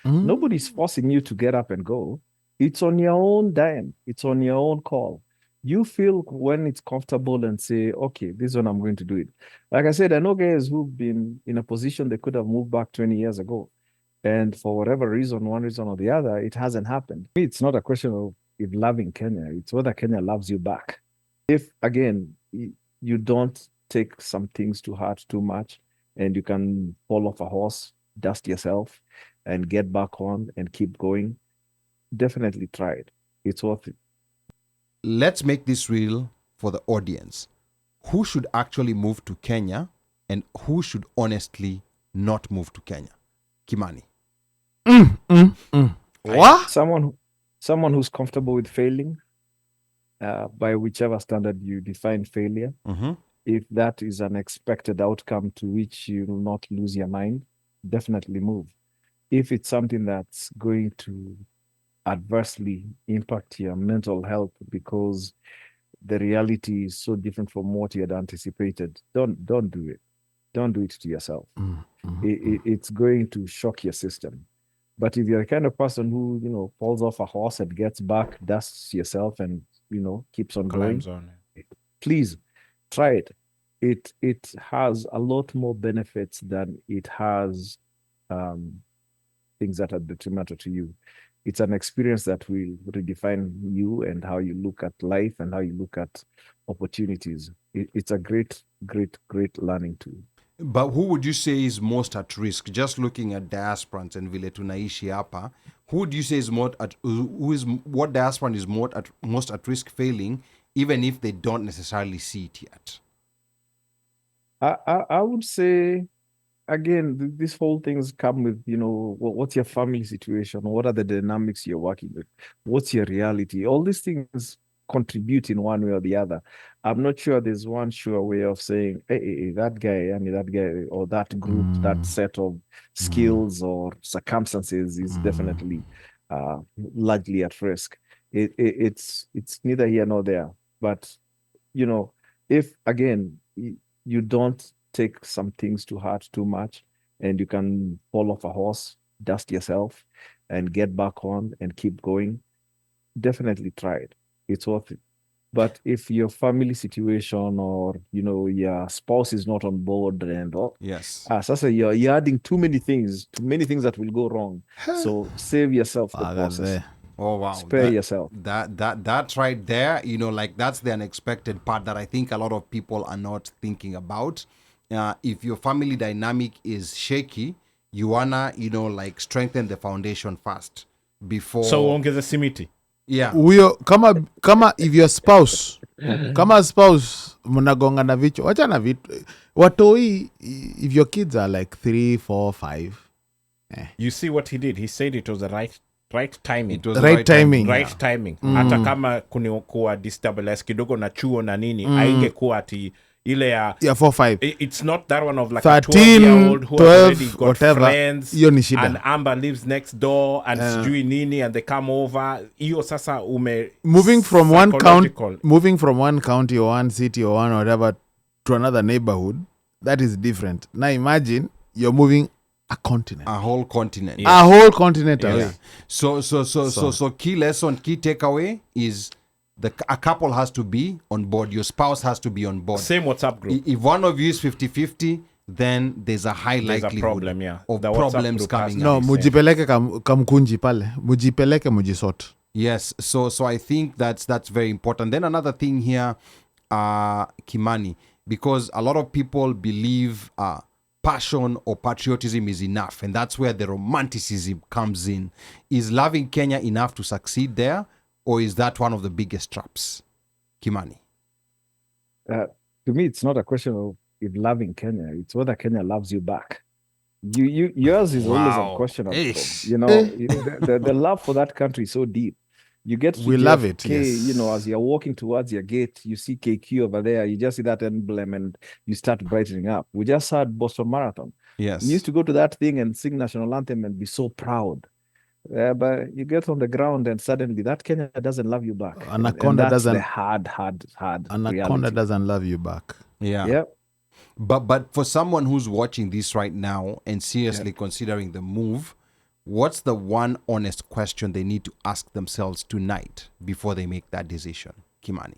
Nobody's forcing you to get up and go. It's on your own dime. It's on your own call. You feel when it's comfortable and say, okay, this is when I'm going to do it. Like I said, I know guys who've been in a position they could have moved back 20 years ago. And for whatever reason, one reason or the other, it hasn't happened. It's not a question of if loving Kenya, it's whether Kenya loves you back. If, again, you don't take some things to heart too much and you can fall off a horse, dust yourself, and get back on and keep going, definitely try it. It's worth it. Let's make this real for the audience. Who should actually move to Kenya and who should honestly not move to Kenya? Kimani. What? Someone who's comfortable with failing, by whichever standard you define failure. If that is an expected outcome to which you will not lose your mind, definitely move. If it's something that's going to adversely impact your mental health because the reality is so different from what you had anticipated, don't do it. Don't do it to yourself. It's going to shock your system. But if you're the kind of person who, falls off a horse and gets back, dusts yourself and, keeps on going, please try it. It has a lot more benefits than it has things that are detrimental to you. It's an experience that will redefine you and how you look at life and how you look at opportunities. It's a great, great, great learning tool. But who would you say is most at risk? Just looking at diasporans and vile tunaishi hapa, who would you say is what diasporan is most at risk failing, even if they don't necessarily see it yet? I would say, again, this whole things come with, what's your family situation? What are the dynamics you're working with? What's your reality? All these things contribute in one way or the other. I'm not sure there's one sure way of saying, hey, that guy, that guy, or that group, that set of skills or circumstances is definitely largely at risk. It's neither here nor there. But, if, again, you don't take some things to heart too much and you can fall off a horse, dust yourself, and get back on and keep going, definitely try it. It's worth it. But if your family situation or your spouse is not on board and yes, sasa you're adding too many things that will go wrong. So save yourself the process. Oh wow! Spare yourself. That's right there. That's the unexpected part that I think a lot of people are not thinking about. If your family dynamic is shaky, you wanna strengthen the foundation first before. So ongeza simiti. Yeah. Huyo kama if your spouse kama spouse mnagongana vichwa, wacha na vitu watoi. If your kids are like 3, 4, 5. You see what he did? He said it was the right timing. It was right timing. Right timing. Hata kama kuwa destabilize kidogo na chuo na nini, haingekuwa ati ile ya 4, 5. It's not that one of like 13, a 12-year-old who 12, has already got whatever. friends Hiyo ni shida. and Amber lives next door and sijui nini and they come over. Hiyo sasa moving from one county or one city or one whatever to another neighborhood, that is different. Now imagine you're moving a continent. A whole continent. Yeah. A whole continent away. Yeah. So key lesson, key takeaway is a couple has to be on board. Your spouse has to be on board. Same WhatsApp group. If one of you is 50-50, then there's a high likelihood problem, of the problems coming No, up. mujipeleke kamkunji pale. Mujipeleke mujisort. Yes, so I think that's very important. Then another thing here, Kimani, because a lot of people believe passion or patriotism is enough, and that's where the romanticism comes in. Is loving Kenya enough to succeed there, or is that one of the biggest traps? Kimani? To me, it's not a question of if loving Kenya, it's whether Kenya loves you back. Yours is always unquestionable. The love for that country is so deep. You get to love it. yes. As you're walking towards your gate, you see KQ over there. You just see that emblem, and you start brightening up. We just had Boston Marathon. Yes, we used to go to that thing and sing national anthem and be so proud. But you get on the ground and suddenly that Kenya doesn't love you back. Anaconda and that's doesn't. The hard Anaconda reality. doesn't love you back. Yeah. Yep. But for someone who's watching this right now and seriously considering the move, what's the one honest question they need to ask themselves tonight before they make that decision? Kimani.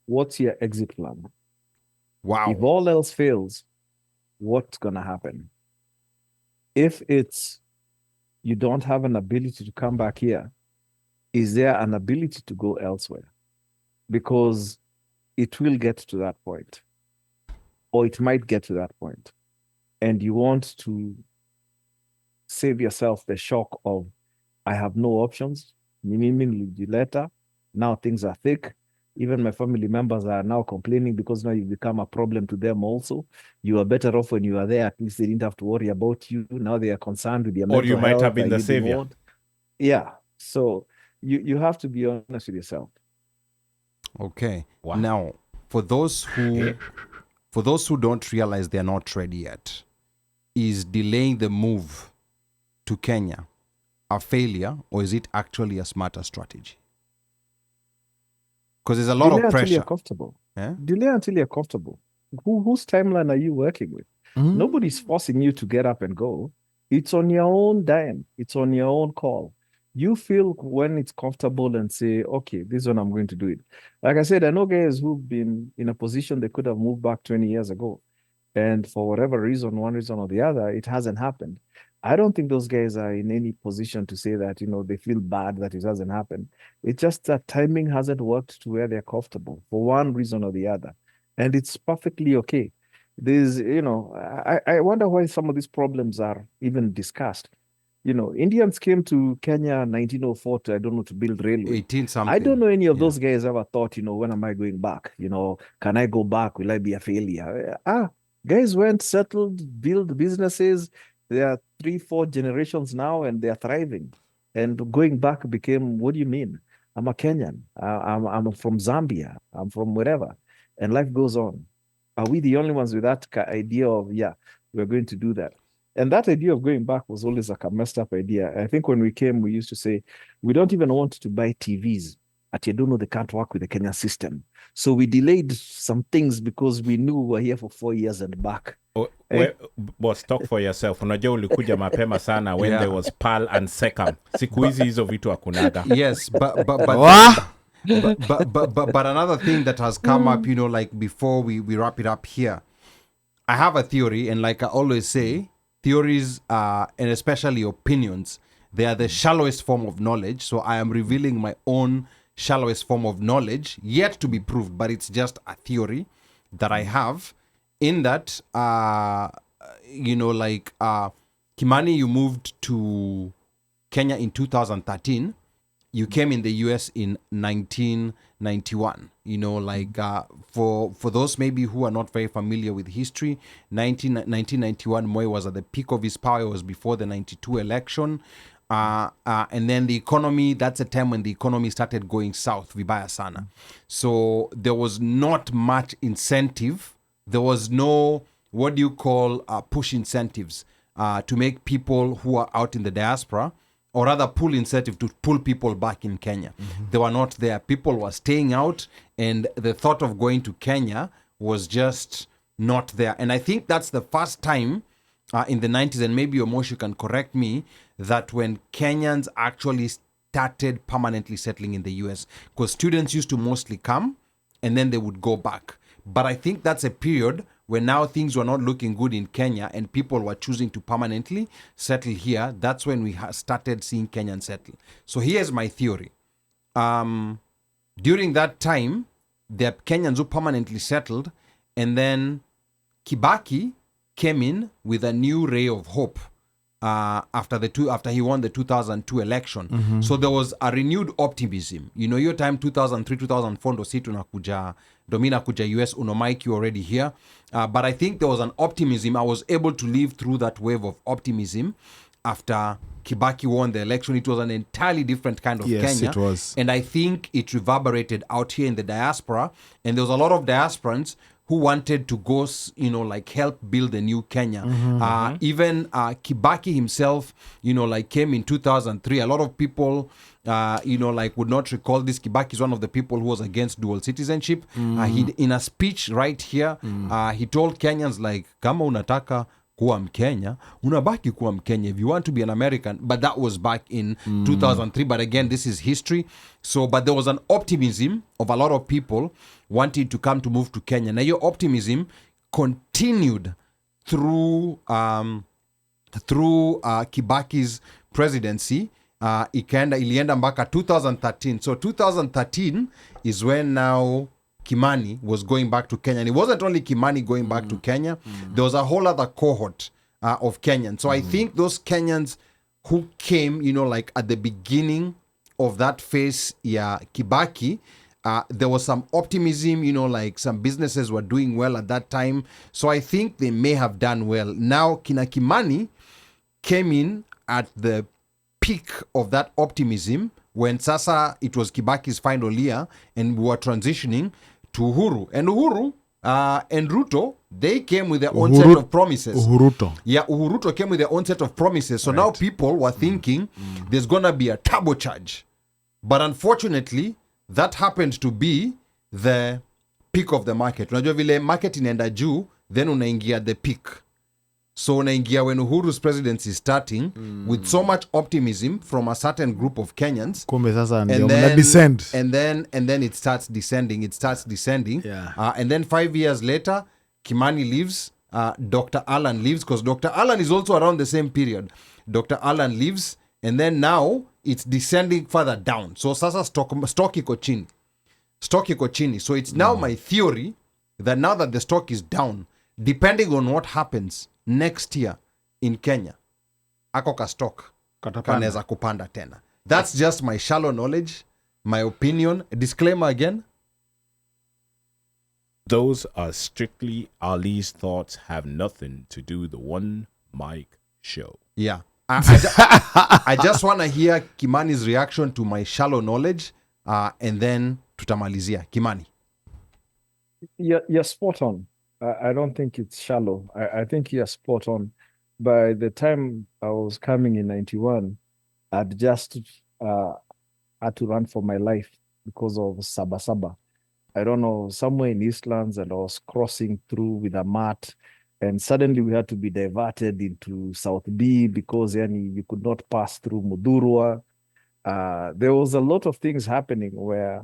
What's your exit plan? Wow. If all else fails, what's going to happen? If it's you don't have an ability to come back here, is there an ability to go elsewhere? Because it will get to that point, or it might get to that point, and you want to save yourself the shock of, I have no options. Later, now things are thick. Even my family members are now complaining because now you become a problem to them also. You are better off when you are there. At least they didn't have to worry about you. Now they are concerned with your mental health. Or you might have been Are the you savior. bored? Yeah. So you have to be honest with yourself. Okay. Wow. Now, for those who don't realize they're not ready yet, is delaying the move to Kenya a failure, or is it actually a smarter strategy? Because there's a lot Delay of until pressure. you're comfortable. Yeah? Delay until you're comfortable. Whose timeline are you working with? Nobody's forcing you to get up and go. It's on your own dime. It's on your own call. You feel when it's comfortable and say, okay, this is when I'm going to do it. Like I said, I know guys who've been in a position they could have moved back 20 years ago. And for whatever reason, one reason or the other, it hasn't happened. I don't think those guys are in any position to say that, they feel bad that it hasn't happened. It's just that timing hasn't worked to where they're comfortable for one reason or the other. And it's perfectly okay. There's, I wonder why some of these problems are even discussed. Indians came to Kenya 1904 to build railway. 18 something. I don't know any of those guys ever thought, when am I going back? Can I go back? Will I be a failure? Guys went, settled, built businesses. There are 3-4 generations now, and they are thriving. And going back became, what do you mean? I'm a Kenyan. I'm from Zambia. I'm from wherever. And life goes on. Are we the only ones with that idea of, we're going to do that? And that idea of going back was always like a messed up idea. I think when we came, we used to say, we don't even want to buy TVs. You don't know they can't work with the Kenyan system. So we delayed some things because we knew we were here for 4 years and back. Boss, talk for yourself. Unajua ulikuja mapema sana when there was PAL and SECAM. Siku hizi hizo vitu hakunaga. Yes, but another thing that has come up, like before we wrap it up here, I have a theory, and like I always say, theories and especially opinions, they are the shallowest form of knowledge. So I am revealing my own shallowest form of knowledge, yet to be proved, but it's just a theory that I have. In that, Kimani, you moved to Kenya in 2013. You came in the US in 1991. For those maybe who are not very familiar with history, 1991, Moi was at the peak of his power. It was before the 92 election. And then the economy, that's a time when the economy started going south, vibaya sana. So there was not much incentive. There was no, push incentives to make people who are out in the diaspora, or rather pull incentive to pull people back in Kenya. They were not there. People were staying out, and the thought of going to Kenya was just not there. And I think that's the first time in the 90s, and maybe Omoshu can correct me, that when Kenyans actually started permanently settling in the US, because students used to mostly come and then they would go back. But I think that's a period where now things were not looking good in Kenya and people were choosing to permanently settle here. That's when we started seeing Kenyans settle. So here's my theory. During that time, the Kenyans who permanently settled, and then Kibaki came in with a new ray of hope after he won the 2002 election. So there was a renewed optimism. Your time 2003, 2004 ndo si tunakuja domina kuja US, Mike, you already here. But I think there was an optimism. I was able to live through that wave of optimism after Kibaki won the election. It was an entirely different kind of Kenya. Yes, it was. And I think it reverberated out here in the diaspora. And there was a lot of diasporans who wanted to go, help build a new Kenya. Even Kibaki himself, came in 2003. A lot of people, would not recall this. Kibaki is one of the people who was against dual citizenship. He, in a speech right here, he told Kenyans, kama unataka kuwa Mkenya, unabaki kuwa Mkenya. If you want to be an American, but that was back in 2003. But again, this is history. So, but there was an optimism of a lot of people wanting to come to move to Kenya. Now, your optimism continued through Kibaki's presidency. Ilienda mpaka 2013. So 2013 is when now Kimani was going back to Kenya. And it wasn't only Kimani going back to Kenya. There was a whole other cohort of Kenyans. So I think those Kenyans who came, like at the beginning of that phase, Kibaki, there was some optimism, like some businesses were doing well at that time. So I think they may have done well. Now, Kina Kimani came in at the peak of that optimism when Sasa, it was Kibaki's final year and we were transitioning to Uhuru. And Uhuru and Ruto, they came with their own set of promises. Uhuruto came with their own set of promises. So now people were thinking there's going to be a turbocharge. But unfortunately, that happened to be the peak of the market. Unajua vile market inaenda juu, then unaingia the peak. So unaingia when Uhuru's presidency is starting with so much optimism from a certain group of Kenyans. And then it starts descending. Yeah. And then 5 years later, Kimani leaves, Dr. Alan leaves, because Dr. Alan is also around the same period. Dr. Alan leaves, and then now it's descending further down. So sasa stock iko chini. So it's now my theory that now that the stock is down, depending on what happens next year in Kenya, ako ka stock kanaweza kupanda tena. That's just my shallow knowledge, my opinion. Disclaimer again. Those are strictly Ali's thoughts, have nothing to do with the One Mic Show. Yeah. I just want to hear Kimani's reaction to my shallow knowledge, and then tutamalizia. Kimani. You're spot on. I don't think it's shallow. I think you're spot on. By the time I was coming in 91, I'd just had to run for my life because of Sabasaba. I don't know, somewhere in Eastlands, and I was crossing through with a mat, and suddenly we had to be diverted into South B because we could not pass through Mudurwa. There was a lot of things happening where,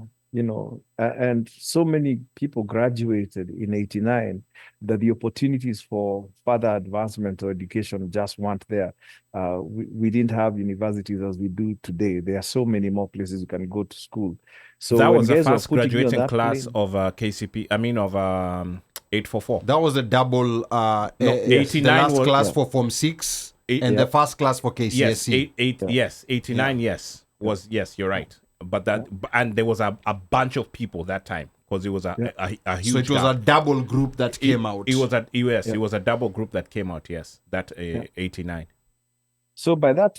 and so many people graduated in 89 that the opportunities for further advancement or education just weren't there. We didn't have universities as we do today. There are so many more places you can go to school. So that was the first graduating class of KCP, of 844. That was the double, 89 the last was, class for Form 6 and the first class for KCSE. Yes, 89, yes. You're right. But and there was a bunch of people that time because it was a huge. So it was a double group that came out. It was a double group that came out. Yes, that 89. So by the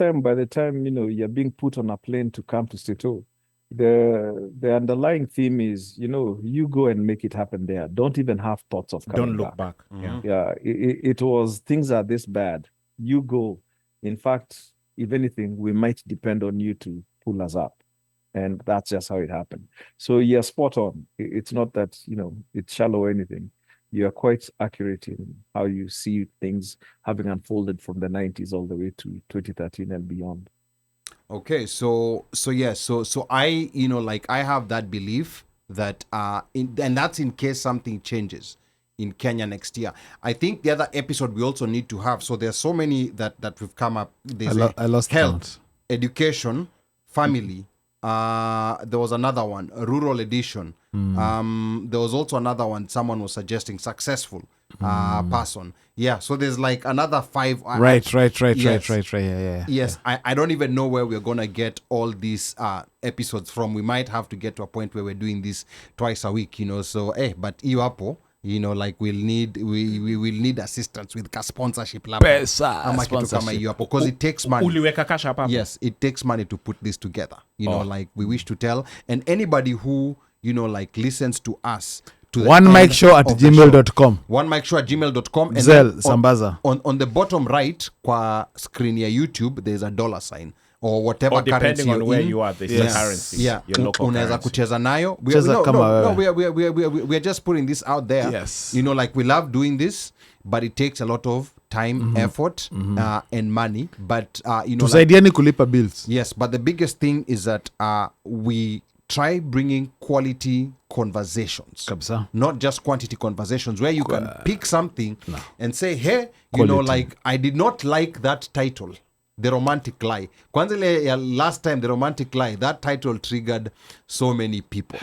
time you're being put on a plane to come to Seto, the underlying theme is you go and make it happen there. Don't even have thoughts of coming. Don't look back. Mm-hmm. Yeah. It was things are this bad. You go. In fact, if anything, we might depend on you to pull us up. And that's just how it happened. So you're spot on. It's not that, it's shallow or anything. You're quite accurate in how you see things having unfolded from the 90s all the way to 2013 and beyond. Okay, so I, I have that belief that, and that's in case something changes in Kenya next year. I think the other episode we also need to have, so there's so many that we've come up. There's I lost health, count. Education, family. There was another one, a rural edition. There was also another one someone was suggesting, successful person. Yeah, so there's like another 5. Right. Yes. Yeah. Yes, I don't even know where we're going to get all these episodes from. We might have to get to a point where we're doing this twice a week, so, but iwapo, we'll need assistance with sponsorship. Because it takes money. Yes, it takes money to put this together. We wish to tell. And anybody who, listens to us. To onemicsshow@gmail.com. onemicsshow@gmail.com. And Zell, Sambaza. On the bottom right, kwa screen ya YouTube, there's a $sign. Or whatever currency depending on where in. you are, this is currency. Yeah, your local unaweza currency. kucheza nayo. We are just putting this out there. Yes. We love doing this, but it takes a lot of time, effort, and money. But tusaidiani kulipa bills. yes, but the biggest thing is that we try bringing quality conversations, Kabisa. not just quantity conversations, where you can pick something and say, hey, you know, Quality. like, I did not like that title, The Romantic Lie. Kwanza ile last time, The Romantic Lie, that title triggered so many people.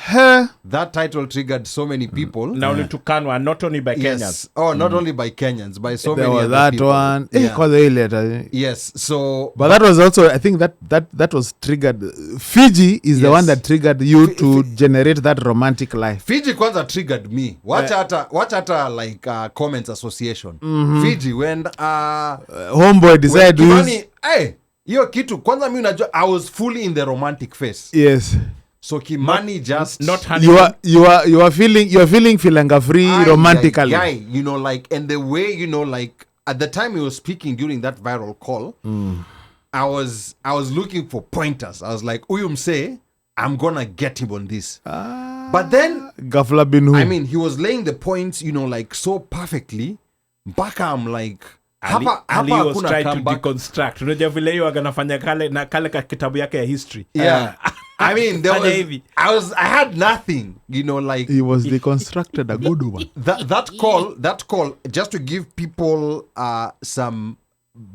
That title triggered so many people. Now ulitukanwa not only by Kenyans. Yes. Oh, not only by Kenyans, by so There many was other that people. one. Yeah. Kwanza hii letter. Yes. So, But that was also, I think that was triggered. Fiji is the Yes. one that triggered you to generate that romantic life. Fiji kwanza triggered me. Watch hata like comments association. Fiji when Homeboy decided to Kimani, use. hey, hiyo kitu kwanza mi unajua I was fully in the romantic phase. Yes. So Kimani just Not honeymoon. You are feeling filanga free romantically. you know, like, and the way, you know, like, at the time he was speaking during that viral call, I was looking for pointers. I was like, Uyumse, I'm gonna get him on this. But then, Gafla Binu. I mean, he was laying the points, you know, like, so perfectly. Mpaka I'm like, hapa Ali was hakuna trying to comeback. deconstruct. Unajua vile hiyo aganafanya kale ka kitabu yake ya history. Yeah. I mean, there Fanya was, hivi. I had nothing, you know, like, He was deconstructed a good one. that call, just to give people some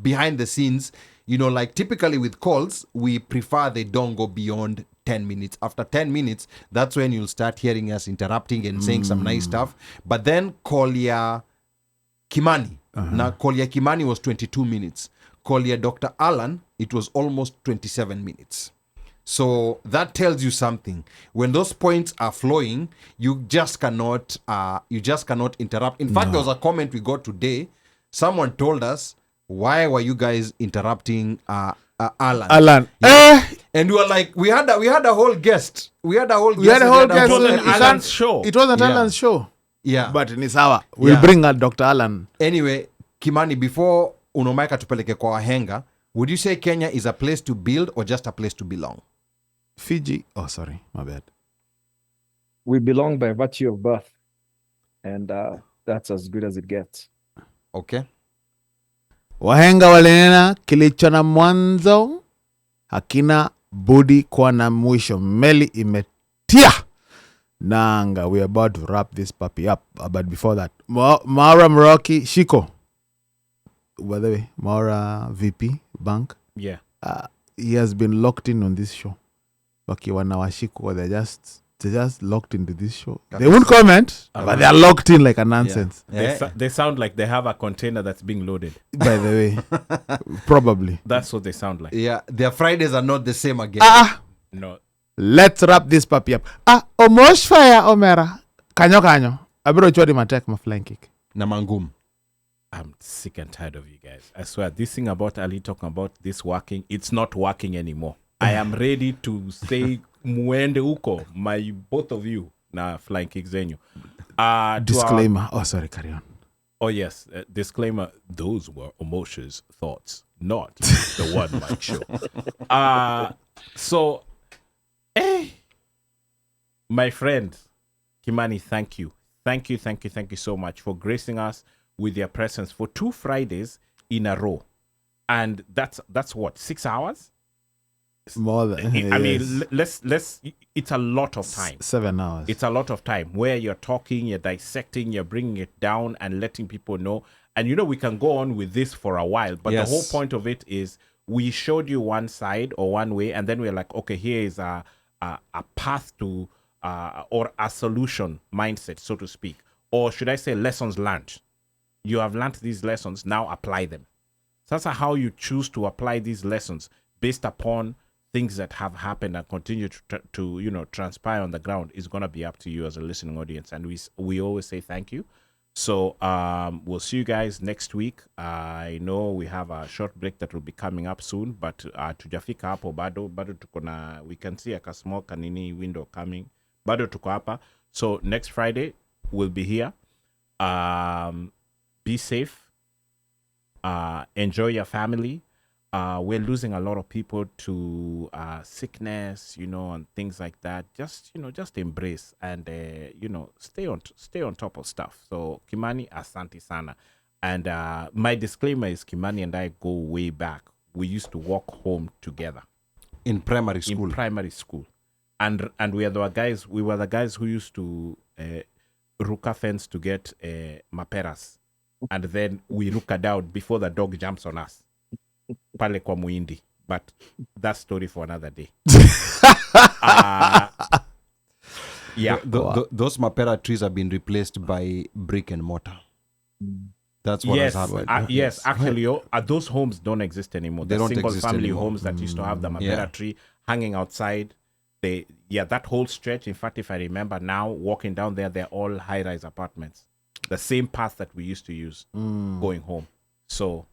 behind the scenes, you know, like, typically with calls, we prefer they don't go beyond 10 minutes. After 10 minutes, that's when you'll start hearing us interrupting and saying some nice stuff. But then call ya Kimani. Now, call ya Kimani was 22 minutes. Call ya Dr. Alan, it was almost 27 minutes. So that tells you something. When those points are flowing, you just cannot interrupt. In fact, there was a comment we got today. Someone told us, why were you guys interrupting Alan? Alan. And we were like, we had a whole guest. We had a whole We had a whole guest. It wasn't It Alan's can't- show. It wasn't Yeah. Alan's show. Yeah. But ni sawa. We'll Yeah. bring Dr. Alan. Anyway, Kimani, before unomaika tupeleke kwa wahenga, would you say Kenya is a place to build or just a place to belong? Fiji. Oh, sorry. My bad. We belong by virtue of birth, and that's as good as it gets. Okay. Wahenga walinena kilicho na mwanzo hakina budi kuwa na mwisho. Meli imetia nanga. We're about to wrap this puppy up. But before that, Maura Mroki Shiko. By the way, Maura VP Bank. Yeah. He has been locked in on this show. Wakiwa na Washiko, they're just locked into this show. They won't comment, but they're locked in like a nonsense. They sound like they have a container that's being loaded. By the way, probably. That's what they sound like. Yeah, their Fridays are not the same again. No. Let's wrap this puppy up. Omosh fire Omera. Kanyo. Abiro chori matek ma flying kick. Namangum. I'm sick and tired of you guys. I swear, this thing about Ali talking about this working, it's not working anymore. I am ready to say muende uko, my both of you, na flying kick zenyu. Disclaimer. Sorry, carry on. Oh yes, disclaimer. Those were Omosha's thoughts, not the One Mic Show. So, my friend Kimani, thank you so much for gracing us with your presence for 2 Fridays in a row, and that's what, 6 hours. More than. I mean, let's. It's a lot of time. 7 hours. It's a lot of time where you're talking, you're dissecting, you're bringing it down and letting people know. And you know, we can go on with this for a while, but Yes. the whole point of it is we showed you one side or one way, and then we're like, okay, here is a path to or a solution mindset, so to speak, or should I say, lessons learned. You have learned these lessons, now apply them. So that's how you choose to apply these lessons based upon things that have happened and continue to transpire on the ground is going to be up to you as a listening audience. And we always say thank you. So we'll see you guys next week. I know we have a short break that will be coming up soon, but tujafika hapo bado tuko na, we can see a small kanini window coming. Bado tuko hapa. So next Friday we'll be here. Be safe. Enjoy your family. We're losing a lot of people to sickness, and things like that. Just embrace and stay on top of stuff. So Kimani, asante sana. And my disclaimer is Kimani and I go way back. We used to walk home together In primary school. in primary school, and we were the guys who used to ruka fence to get maperas, and then we ruka down before the dog jumps on us pale kwa muindi. But that story for another day. Yeah. Those mapera trees have been replaced by brick and mortar. That's what Yes, has happened. yes. Actually, those homes don't exist anymore. They The don't single exist family anymore. homes that used to have the mapera Yeah. tree hanging outside. That whole stretch. In fact, if I remember now, walking down there, they're all high-rise apartments. The same path that we used to use going home. So,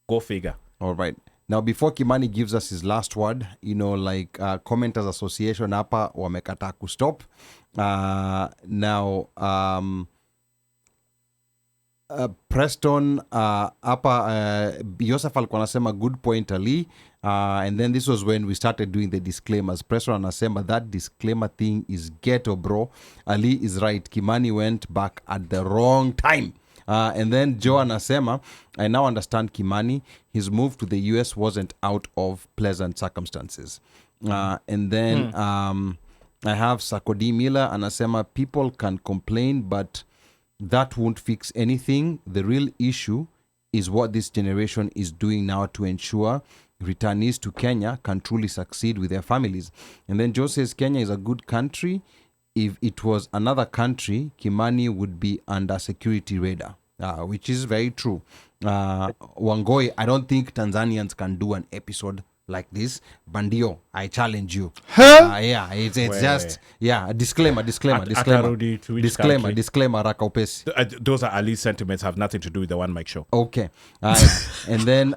go figure. All right. Now, before Kimani gives us his last word, Commenters Association hapa wamekataa kustop. Preston hapa Joseph alikuwa anasema good point Ali, and then this was when we started doing the disclaimers. Preston anasema that disclaimer thing is ghetto bro. Ali is right, Kimani went back at the wrong time. And then Joe anasema, I now understand Kimani, his move to the US wasn't out of pleasant circumstances. And then I have Sakodi Miller anasema, people can complain but that won't fix anything. The real issue is what this generation is doing now to ensure returnees to Kenya can truly succeed with their families. And then Joe says Kenya is a good country. If it was another country, Kimani would be under security radar, which is very true. Wangoi, I don't think Tanzanians can do an episode like this. Bandio, I challenge you. Yeah, it's just disclaimer. Atarudi to which country? Disclaimer, raka upesi. Those are Ali's sentiments, have nothing to do with the One Mic Show. Okay. And then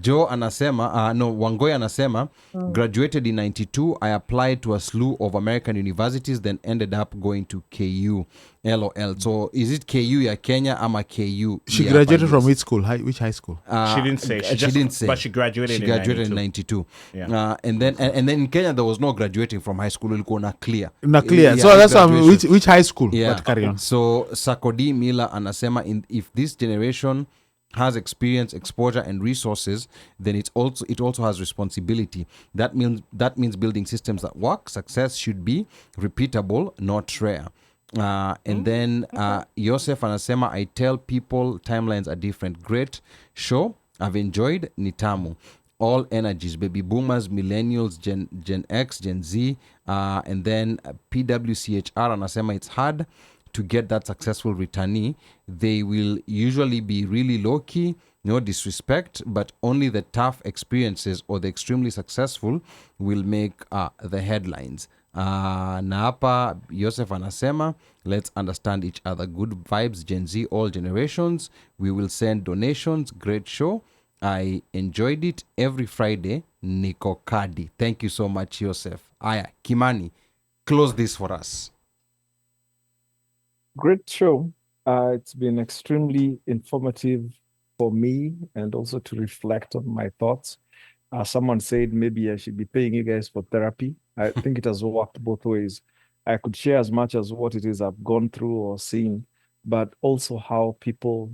Joe anasema, Wangoi anasema, graduated in 92. I applied to a slew of American universities, then ended up going to KU. LOL. So is it KU ya Kenya ama KU? She graduated from which school? Which high school? She didn't say. She didn't say. But she graduated in 92. 92. Yeah. And then in Kenya there was no graduating from high school. Ilikuwa na clear. Yeah, so that's which high school? Yeah. But carry on. So Sakodi Miller anasema, if this generation has experience, exposure, and resources, then it also has responsibility. That means building systems that work. Success should be repeatable, not rare. And then Yosef anasema, I tell people timelines are different. Great show, I've enjoyed. Nitamu, all energies, baby boomers, millennials, Gen X, Gen Z, and then PWCHR anasema it's hard to get that successful returnee. They will usually be really low-key, no disrespect, but only the tough experiences or the extremely successful will make the headlines. Na hapa Joseph anasema, let's understand each other. Good vibes, Gen Z, all generations. We will send donations. Great show. I enjoyed it every Friday. Niko Kadi. Thank you so much, Joseph. Aya, Kimani, close this for us. Great show. It's been extremely informative for me and also to reflect on my thoughts. Someone said maybe I should be paying you guys for therapy. I think it has worked both ways. I could share as much as what it is I've gone through or seen, but also how people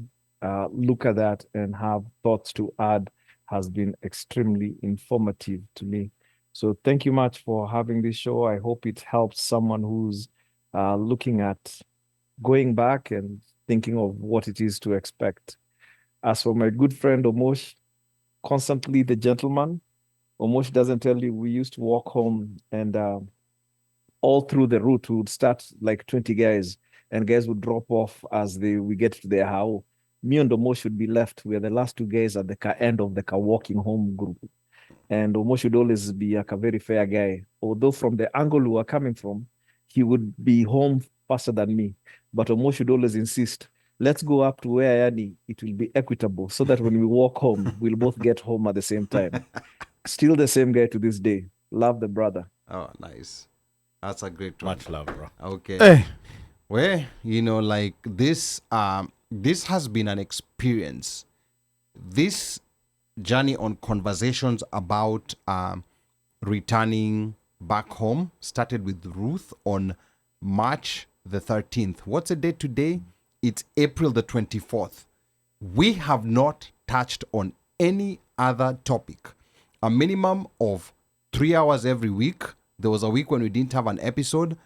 look at that and have thoughts to add has been extremely informative to me. So thank you much for having this show. I hope it helps someone who's looking at going back and thinking of what it is to expect. As for my good friend Omosh, constantly the gentleman, Omosh doesn't tell you, we used to walk home and all through the route we would start like 20 guys and guys would drop off as we get to their house. Me and Omosh would be left. We are the last two guys at the end of the walking home group. And Omosh would always be like a very fair guy. Although from the angle we were coming from, he would be home faster than me. But Omosh would always insist, let's go up to where Yani it will be equitable so that when we walk home, we'll both get home at the same time. Still the same guy to this day. Love the brother. Oh, nice. That's a great one. Much love, bro. Okay. Hey. Well, like this has been an experience. This journey on conversations about returning back home started with Ruth on March the 13th. What's the date today? It's April the 24th. we have not touched on any other topic. A minimum of 3 hours every week. There was a week when we didn't have an episode.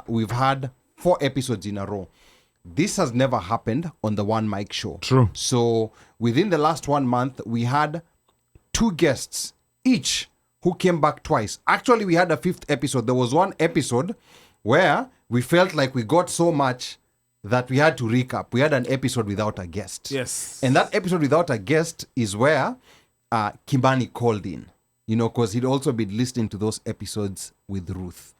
We've had 4 episodes in a row. This has never happened on the One Mic Show. True. So within the last 1 month, we had 2 guests each who came back twice. Actually, we had a 5th episode. There was one episode where we felt like we got so much that we had to recap. We had an episode without a guest. Yes. And that episode without a guest is where Kimani called in, because he'd also been listening to those episodes with Ruth.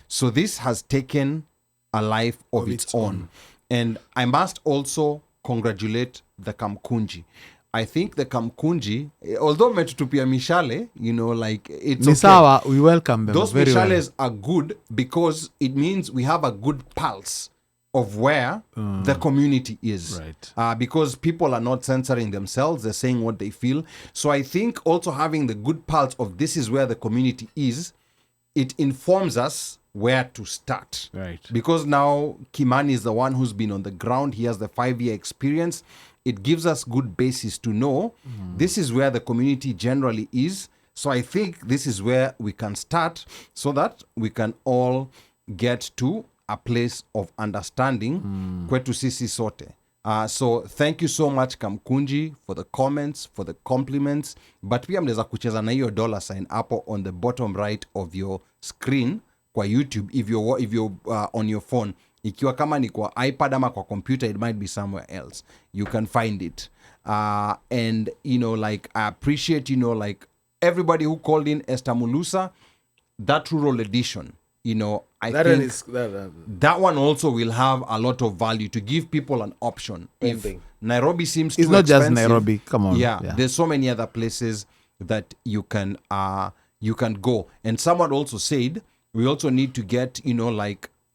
So this has taken a life of its own. And I must also congratulate the Kamkunji. I think the Kamkunji, although metutupia mishale, it's Nisawa, okay. we welcome them Those very mishales are good because it means we have a good pulse of where the community is. Right. Because people are not censoring themselves, they're saying what they feel. So I think also having the good pulse of this is where the community is, it informs us where to start. Right. Because now Kimani is the one who's been on the ground. He has the 5-year experience. It gives us good basis to know this is where the community generally is. So I think this is where we can start so that we can all get to a place of understanding kwetu sisi sote. So thank you so much Kamkunji for the comments, for the compliments, but pia mnaweza kucheza na hiyo $sign hapo on the bottom right of your screen kwa YouTube if you're on your phone. Ikiwa kama ni kwa iPad ama kwa computer, it might be somewhere else. You can find it. And I appreciate everybody who called in Esther Mulusa, that rural edition. I think that one also will have a lot of value to give people an option. If Nairobi seems it's too not expensive, just Nairobi. Come on. yeah, there's so many other places that you can go. And someone also said we also need to get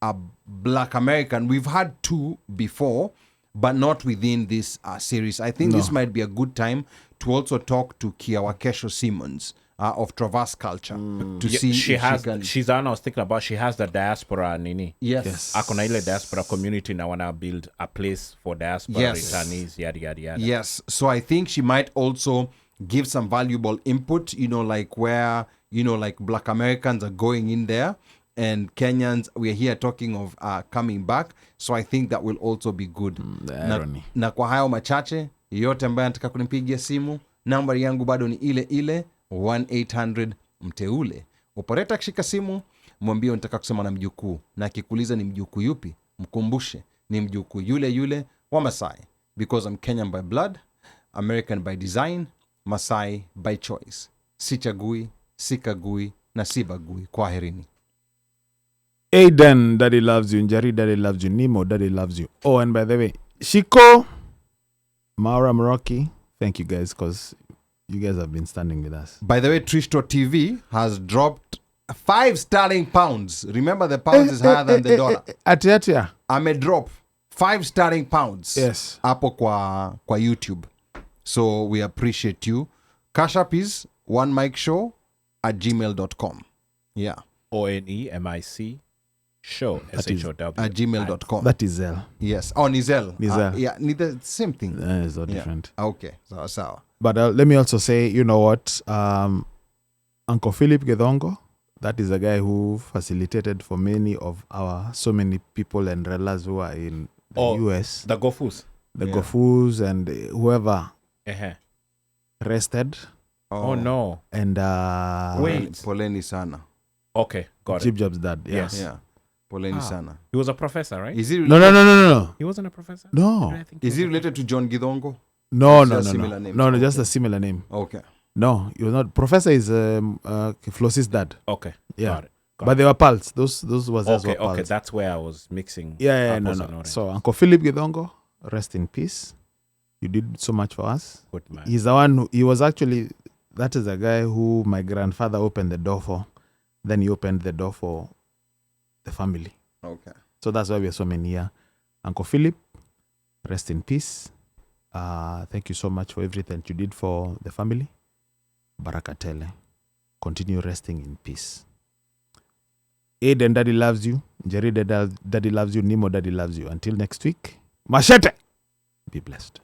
a Black American. We've had 2 before, but not within this series. I think this might be a good time to also talk to Kiawakesho Simmons of Traverse Culture to see she's the one I was thinking about. She has the diaspora nini. Yes. Akona ile diaspora community na wanna build a place for diaspora returnees, yada yada yada. Yes. So I think she might also give some valuable input, where Black Americans are going in there and Kenyans, we're here talking of coming back. So I think that will also be good. The irony. Na kwa hayo machache, yote ambaye anataka kunipigia simu, nambari yangu bado ni ile 1-800 mteule. Operator akishika simu, mwambie unataka kusema na mjukuu, na akikuuliza ni mjukuu yupi, mkumbushe ni mjukuu yule wa Masai, because I'm Kenyan by blood, American by design, Masai by choice. Sichagui, sikagui na sibagui. Kwaherini. Aiden, Daddy loves you. Njeri, Daddy loves you. Nemo, Daddy loves you. Oh, and by the way, Shiko, Maura Moroki, thank you guys, because you guys have been standing with us. By the way, Trishto TV has dropped 5 sterling pounds. Remember, the pounds is higher than the dollar. Atiatia. Ame drop 5 sterling pounds. Yes. Hapo kwa YouTube. So we appreciate you. Cash App is onemicshow@gmail.com. Yeah. ONEMIC show SHOW @gmail.com. That is Zell. Yes. Oh, Nizel. Nizel. Yeah, the same thing. It's not different. Okay. So. But let me also say, you know what? Uncle Philip Gedongo, that is a guy who facilitated for so many people and relatives who are in the US. The Gofus. The Gofus and whoever rested. Oh no. And Wait. Poleni sana. Okay, got Chip it. Job's dad. Yes. Yeah. Poleni sana. He was a professor, right? Is he No. He wasn't a professor? No. I think Is he related to John Gidongo? No. Just a similar name. No, just a similar name. Okay. No, he was not. Professor is Flossie's dad. Okay. Yeah. Got it. But they were pals. Those was as Okay, well okay. pals. That's where I was mixing. Yeah, apples no. and oranges. So Uncle Philip Gedongo, rest in peace. You did so much for us. Good man. He's the one he was actually, that is the guy who my grandfather opened the door for. Then he opened the door for the family. Okay. So that's why we are so many here. Uncle Philip, rest in peace. Thank you so much for everything you did for the family. Barakatele. Continue resting in peace. Aiden, Daddy loves you. Jerry, Daddy loves you. Nemo, Daddy loves you. Until next week, Machete. Be blessed.